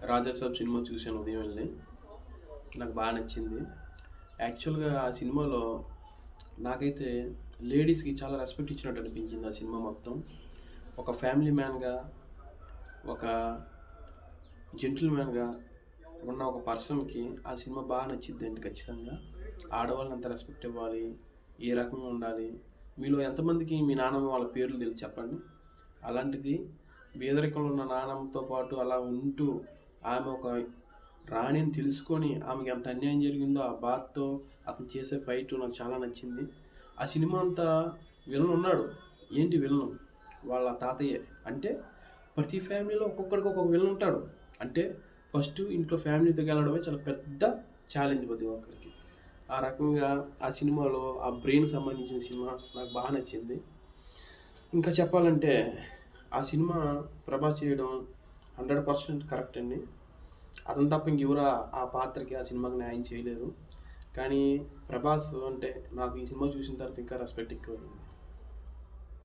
రాజా సాబ్ cinema చూశాను ఉదయం వెళ్ళి. నాకు బాగా నచ్చింది. యాక్చువల్‌గా ఆ సినిమాలో నాకైతే లేడీస్‌కి చాలా రెస్పెక్ట్ ఇచ్చినట్టు అనిపించింది ఆ సినిమా మొత్తం. ఒక ఫ్యామిలీ మ్యాన్‌గా, ఒక జెంటిల్‌మ్యాన్‌గా ఉన్న ఒక పర్సన్‌కి ఆ సినిమా బాగా నచ్చిద్దండి ఖచ్చితంగా. ఆడవాళ్ళని అంత రెస్పెక్ట్ ఇవ్వాలి, ఏ రకంగా ఉండాలి. మీలో ఎంతమందికి మీ నాన్నమ్మ వాళ్ళ పేర్లు తెలుసు చెప్పండి? అలాంటిది పేదరికంలో ఉన్న నానమ్మతో పాటు అలా ఉంటూ ఆమె ఒక రాణిని తెలుసుకొని ఆమెకి ఎంత అన్యాయం జరిగిందో ఆ బాధతో అతను చేసే ఫైట్ నాకు చాలా నచ్చింది. ఆ సినిమా అంతా విలన్ ఉన్నాడు. ఏంటి విలను? వాళ్ళ తాతయ్యే. అంటే ప్రతి ఫ్యామిలీలో ఒక్కొక్కడికి ఒక్కొక్క విలన్ ఉంటాడు. అంటే ఫస్ట్ ఇంట్లో ఫ్యామిలీతో గెలవడమే చాలా పెద్ద ఛాలెంజ్ ప్రతి ఒక్కరికి. ఆ రకంగా ఆ సినిమాలో ఆ బ్రెయిన్‌కి సంబంధించిన సినిమా నాకు బాగా నచ్చింది. ఇంకా చెప్పాలంటే ఆ సినిమా ప్రభాస్ చేయడం 100% కరెక్ట్ అండి. అతను తప్ప ఇంకెవరు ఆ పాత్రకి, ఆ సినిమాకి న్యాయం చేయలేరు. కానీ ప్రభాస్ అంటే నాకు ఈ సినిమా చూసిన తర్వాత ఇంకా రెస్పెక్ట్ ఎక్కువైంది.